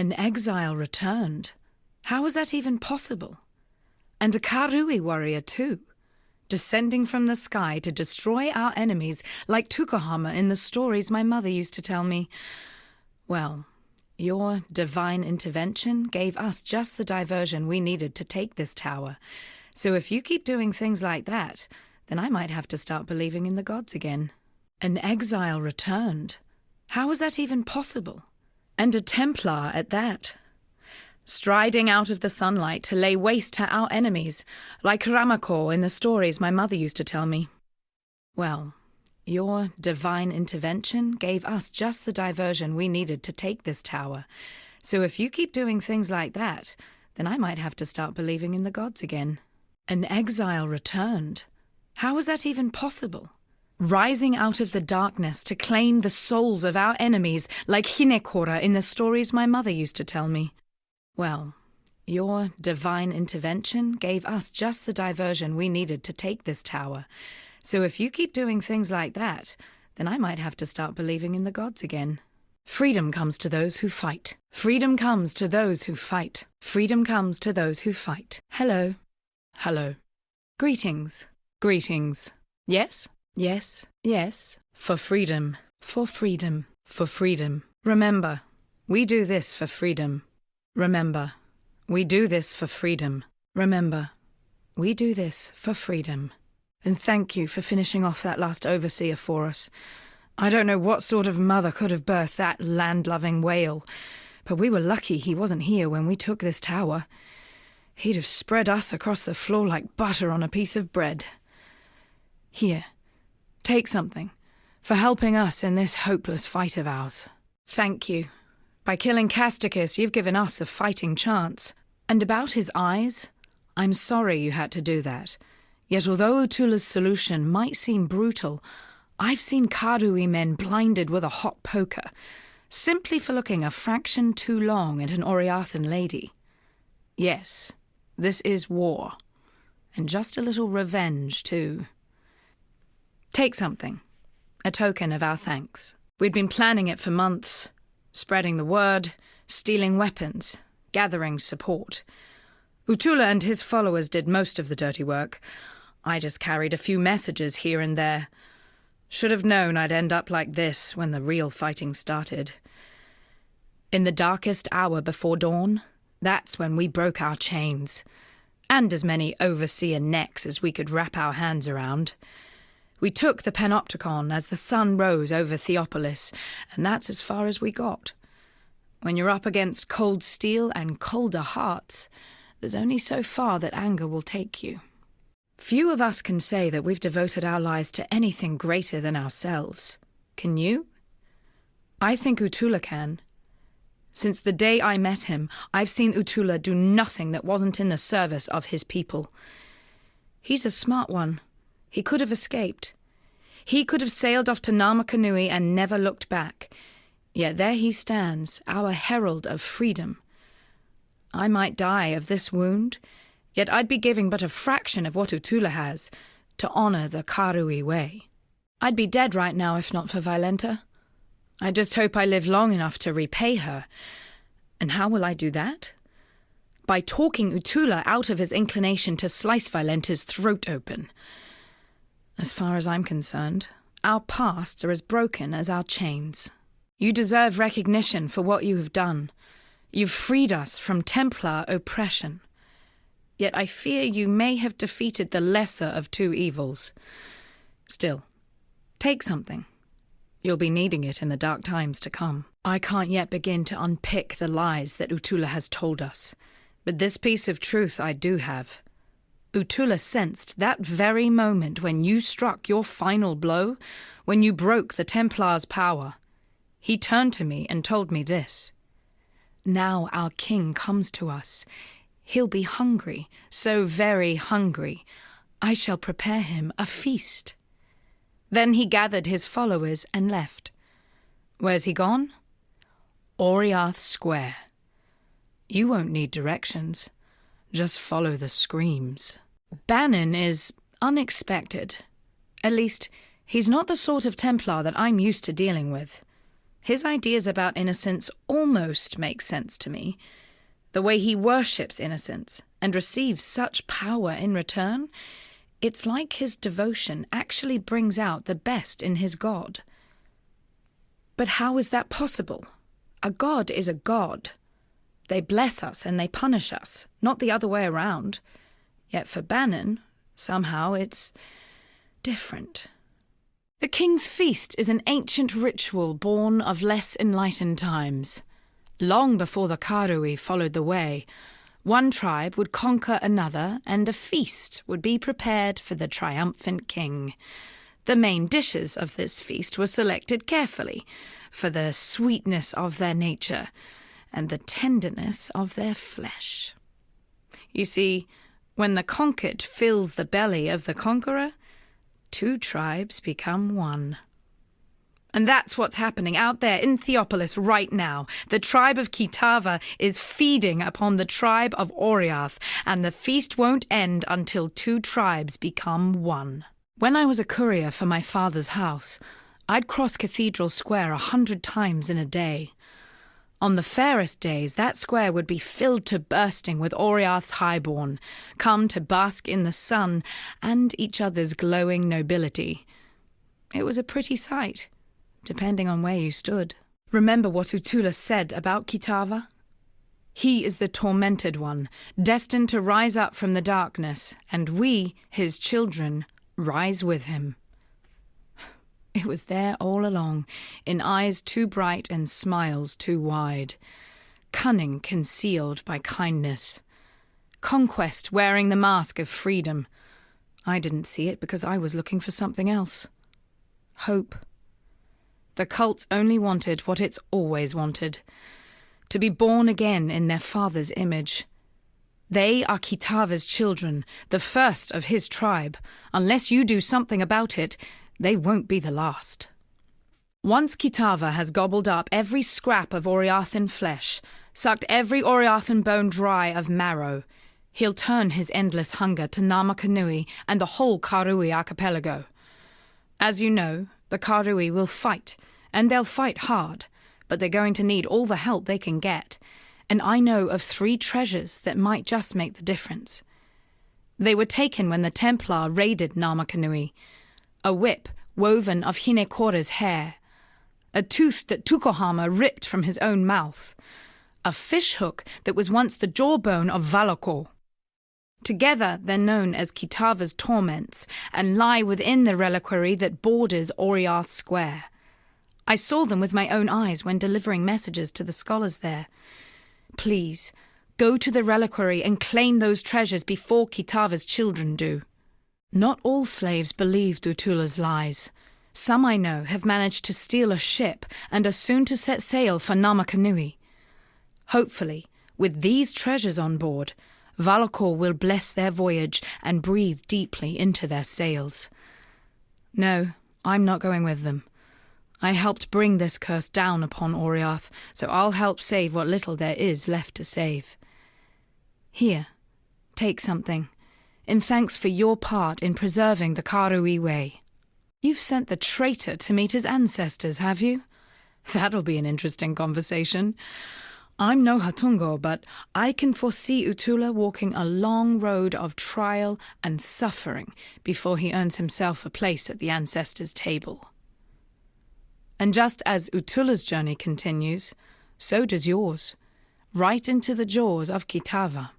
An exile returned. How was that even possible? And a Karui warrior too, descending from the sky to destroy our enemies like Tukohama in the stories my mother used to tell me. Well, your divine intervention gave us just the diversion we needed to take this tower. So if you keep doing things like that, then I might have to start believing in the gods again. An exile returned. How was that even possible? And a Templar at that. Striding out of the sunlight to lay waste to our enemies, like Ramako in the stories my mother used to tell me. Well, your divine intervention gave us just the diversion we needed to take this tower. So if you keep doing things like that, then I might have to start believing in the gods again. An exile returned. How was that even possible? Rising out of the darkness to claim the souls of our enemies like Hinekora in the stories my mother used to tell me. Well, your divine intervention gave us just the diversion we needed to take this tower. So if you keep doing things like that, then I might have to start believing in the gods again. Freedom comes to those who fight. Freedom comes to those who fight. Freedom comes to those who fight. Hello. Hello. Greetings. Greetings. Yes? Yes. Yes. For freedom. For freedom. For freedom. Remember, we do this for freedom. Remember, we do this for freedom. Remember, we do this for freedom. And thank you for finishing off that last overseer for us. I don't know what sort of mother could have birthed that land-loving whale, but we were lucky he wasn't here when we took this tower. He'd have spread us across the floor like butter on a piece of bread. Here, take something for helping us in this hopeless fight of ours. Thank you. By killing Casticus, you've given us a fighting chance. And about his eyes, I'm sorry you had to do that. Yet although Utula's solution might seem brutal, I've seen Karui men blinded with a hot poker, simply for looking a fraction too long at an Oriathan lady. Yes, this is war. And just a little revenge, too. Take something. A token of our thanks. We'd been planning it for months. Spreading the word, stealing weapons, gathering support. Utula and his followers did most of the dirty work. I just carried a few messages here and there. Should have known I'd end up like this when the real fighting started. In the darkest hour before dawn, that's when we broke our chains. And as many overseer necks as we could wrap our hands around. We took the Panopticon as the sun rose over Theopolis, and that's as far as we got. When you're up against cold steel and colder hearts, there's only so far that anger will take you. Few of us can say that we've devoted our lives to anything greater than ourselves. Can you? I think Utula can. Since the day I met him, I've seen Utula do nothing that wasn't in the service of his people. He's a smart one. He could have escaped. He could have sailed off to Namakanui and never looked back. Yet there he stands, our herald of freedom. I might die of this wound, yet I'd be giving but a fraction of what Utula has to honor the Karui way. I'd be dead right now if not for Violenta. I just hope I live long enough to repay her. And how will I do that? By talking Utula out of his inclination to slice Violenta's throat open. As far as I'm concerned, our pasts are as broken as our chains. You deserve recognition for what you have done. You've freed us from Templar oppression. Yet I fear you may have defeated the lesser of two evils. Still, take something. You'll be needing it in the dark times to come. I can't yet begin to unpick the lies that Utula has told us, but this piece of truth I do have. Utula sensed that very moment when you struck your final blow, when you broke the Templar's power. He turned to me and told me this. Now our king comes to us. He'll be hungry, so very hungry. I shall prepare him a feast. Then he gathered his followers and left. Where's he gone? Oriath Square. You won't need directions. Just follow the screams. Bannon is unexpected. At least, he's not the sort of Templar that I'm used to dealing with. His ideas about innocence almost make sense to me. The way he worships innocence and receives such power in return, it's like his devotion actually brings out the best in his god. But how is that possible? A god is a god. They bless us and they punish us, not the other way around. Yet for Bannon, somehow it's different. The King's Feast is an ancient ritual born of less enlightened times. Long before the Karui followed the way, one tribe would conquer another and a feast would be prepared for the triumphant king. The main dishes of this feast were selected carefully for the sweetness of their nature and the tenderness of their flesh. You see, when the conquered fills the belly of the conqueror, two tribes become one. And that's what's happening out there in Theopolis right now. The tribe of Kitava is feeding upon the tribe of Oriath, and the feast won't end until two tribes become one. When I was a courier for my father's house, I'd cross Cathedral Square 100 times in a day. On the fairest days, that square would be filled to bursting with Oriath's highborn, come to bask in the sun and each other's glowing nobility. It was a pretty sight, depending on where you stood. Remember what Utula said about Kitava? He is the tormented one, destined to rise up from the darkness, and we, his children, rise with him. It was there all along, in eyes too bright and smiles too wide. Cunning concealed by kindness. Conquest wearing the mask of freedom. I didn't see it because I was looking for something else. Hope. The cult only wanted what it's always wanted. To be born again in their father's image. They are Kitava's children, the first of his tribe. Unless you do something about it, they won't be the last. Once Kitava has gobbled up every scrap of Oriathan flesh, sucked every Oriathan bone dry of marrow, he'll turn his endless hunger to Namakanui and the whole Karui archipelago. As you know, the Karui will fight, and they'll fight hard, but they're going to need all the help they can get, and I know of 3 treasures that might just make the difference. They were taken when the Templar raided Namakanui. A whip woven of Hinekora's hair, a tooth that Tukohama ripped from his own mouth, a fishhook that was once the jawbone of Valakor. Together they're known as Kitava's torments and lie within the reliquary that borders Oriath Square. I saw them with my own eyes when delivering messages to the scholars there. Please, go to the reliquary and claim those treasures before Kitava's children do. Not all slaves believed Utula's lies. Some I know have managed to steal a ship and are soon to set sail for Namakanui. Hopefully, with these treasures on board, Valakor will bless their voyage and breathe deeply into their sails. No, I'm not going with them. I helped bring this curse down upon Oriath, so I'll help save what little there is left to save. Here, take something, in thanks for your part in preserving the Karui way. You've sent the traitor to meet his ancestors, have you? That'll be an interesting conversation. I'm no Hatungo, but I can foresee Utula walking a long road of trial and suffering before he earns himself a place at the ancestors' table. And just as Utula's journey continues, so does yours, right into the jaws of Kitava.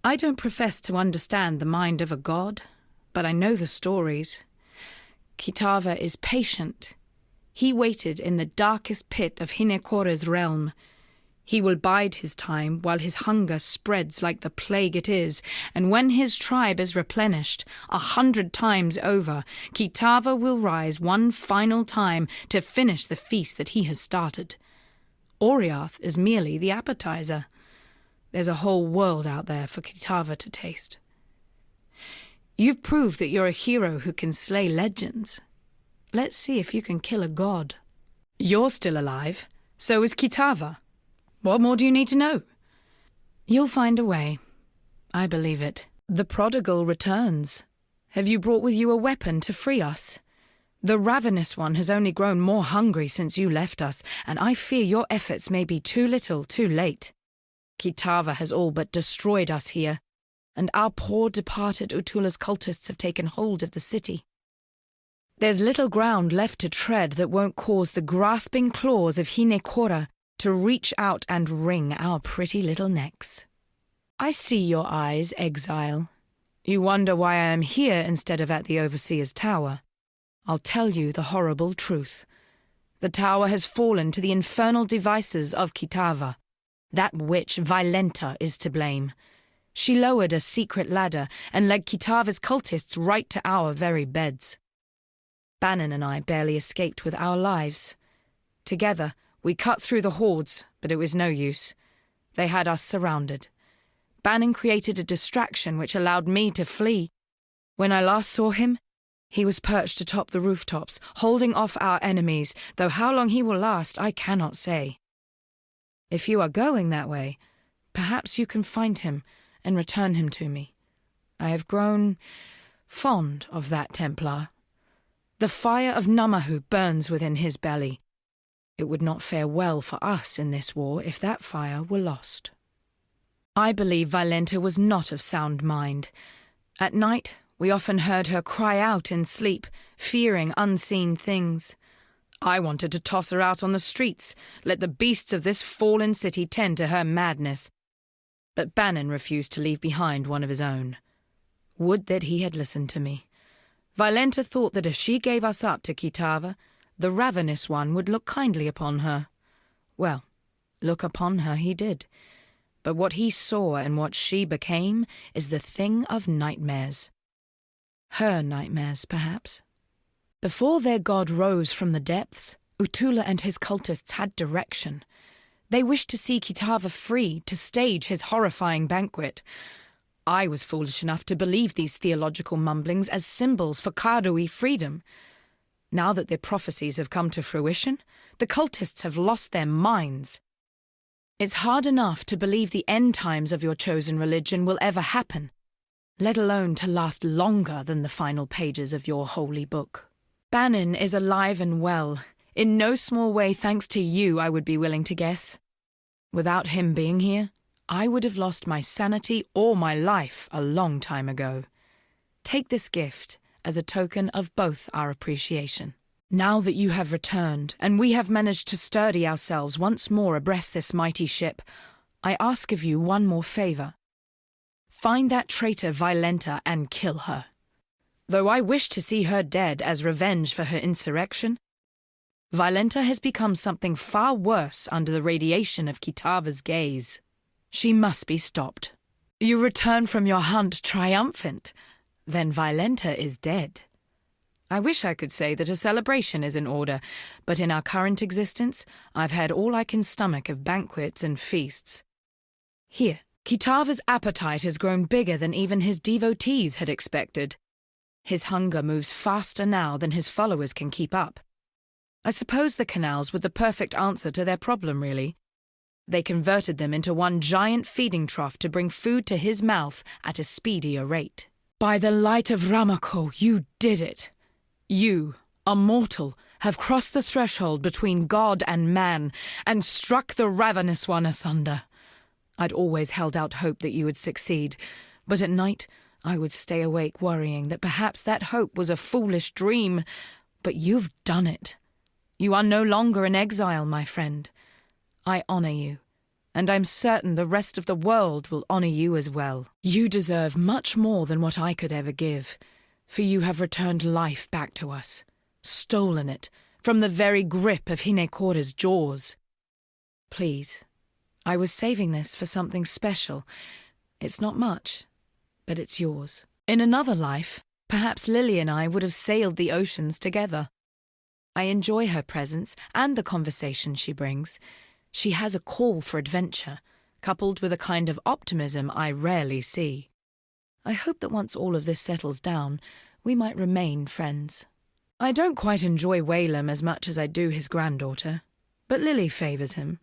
I don't profess to understand the mind of a god, but I know the stories. Kitava is patient. He waited in the darkest pit of Hinekora's realm. He will bide his time while his hunger spreads like the plague it is, and when his tribe is replenished 100 times over, Kitava will rise one final time to finish the feast that he has started. Oriath is merely the appetizer. There's a whole world out there for Kitava to taste. You've proved that you're a hero who can slay legends. Let's see if you can kill a god. You're still alive, so is Kitava. What more do you need to know? You'll find a way. I believe it. The prodigal returns. Have you brought with you a weapon to free us? The ravenous one has only grown more hungry since you left us, and I fear your efforts may be too little, too late. Kitava has all but destroyed us here, and our poor departed Utula's cultists have taken hold of the city. There's little ground left to tread that won't cause the grasping claws of Hinekora to reach out and wring our pretty little necks. I see your eyes, exile. You wonder why I am here instead of at the Overseer's tower. I'll tell you the horrible truth. The tower has fallen to the infernal devices of Kitava. That witch, Violenta, is to blame. She lowered a secret ladder and led Kitava's cultists right to our very beds. Bannon and I barely escaped with our lives. Together, we cut through the hordes, but it was no use. They had us surrounded. Bannon created a distraction which allowed me to flee. When I last saw him, he was perched atop the rooftops, holding off our enemies, though how long he will last I cannot say. If you are going that way, perhaps you can find him and return him to me. I have grown fond of that Templar. The fire of Namahu burns within his belly. It would not fare well for us in this war if that fire were lost. I believe Violenta was not of sound mind. At night, we often heard her cry out in sleep, fearing unseen things. I wanted to toss her out on the streets, let the beasts of this fallen city tend to her madness. But Bannon refused to leave behind one of his own. Would that he had listened to me. Violenta thought that if she gave us up to Kitava, the ravenous one would look kindly upon her. Well, look upon her he did. But what he saw and what she became is the thing of nightmares. Her nightmares, perhaps. Before their god rose from the depths, Utula and his cultists had direction. They wished to see Kitava free to stage his horrifying banquet. I was foolish enough to believe these theological mumblings as symbols for Karui freedom. Now that their prophecies have come to fruition, the cultists have lost their minds. It's hard enough to believe the end times of your chosen religion will ever happen, let alone to last longer than the final pages of your holy book. Bannon is alive and well, in no small way thanks to you, I would be willing to guess. Without him being here, I would have lost my sanity or my life a long time ago. Take this gift as a token of both our appreciation. Now that you have returned, and we have managed to sturdy ourselves once more abreast this mighty ship, I ask of you one more favour. Find that traitor Violenta and kill her. Though I wish to see her dead as revenge for her insurrection, Violenta has become something far worse under the radiation of Kitava's gaze. She must be stopped. You return from your hunt triumphant. Then Violenta is dead. I wish I could say that a celebration is in order, but in our current existence, I've had all I can stomach of banquets and feasts. Here, Kitava's appetite has grown bigger than even his devotees had expected. His hunger moves faster now than his followers can keep up. I suppose the canals were the perfect answer to their problem, really. They converted them into one giant feeding trough to bring food to his mouth at a speedier rate. By the light of Ramako, you did it. You, a mortal, have crossed the threshold between God and man and struck the ravenous one asunder. I'd always held out hope that you would succeed, but at night I would stay awake worrying that perhaps that hope was a foolish dream. But you've done it. You are no longer an exile, my friend. I honour you, and I'm certain the rest of the world will honour you as well. You deserve much more than what I could ever give, for you have returned life back to us, stolen it from the very grip of Hinekora's jaws. Please, I was saving this for something special. It's not much, but it's yours. In another life, perhaps Lily and I would have sailed the oceans together. I enjoy her presence and the conversation she brings. She has a call for adventure, coupled with a kind of optimism I rarely see. I hope that once all of this settles down, we might remain friends. I don't quite enjoy Whalem as much as I do his granddaughter, but Lily favours him,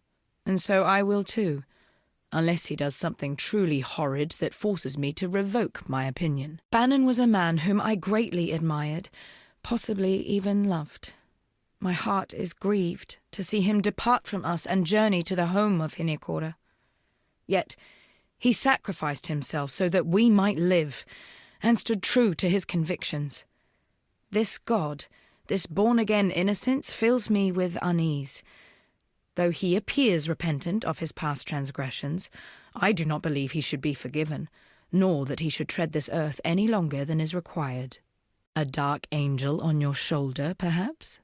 and so I will too, unless he does something truly horrid that forces me to revoke my opinion. Bannon was a man whom I greatly admired, possibly even loved. My heart is grieved to see him depart from us and journey to the home of Hinekora. Yet he sacrificed himself so that we might live, and stood true to his convictions. This God, this born-again innocence, fills me with unease. Though he appears repentant of his past transgressions, I do not believe he should be forgiven, nor that he should tread this earth any longer than is required. A dark angel on your shoulder, perhaps?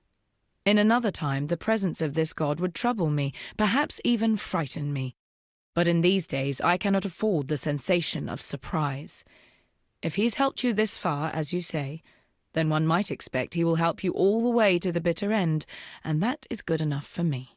In another time, the presence of this God would trouble me, perhaps even frighten me. But in these days I cannot afford the sensation of surprise. If he's helped you this far, as you say, then one might expect he will help you all the way to the bitter end, and that is good enough for me.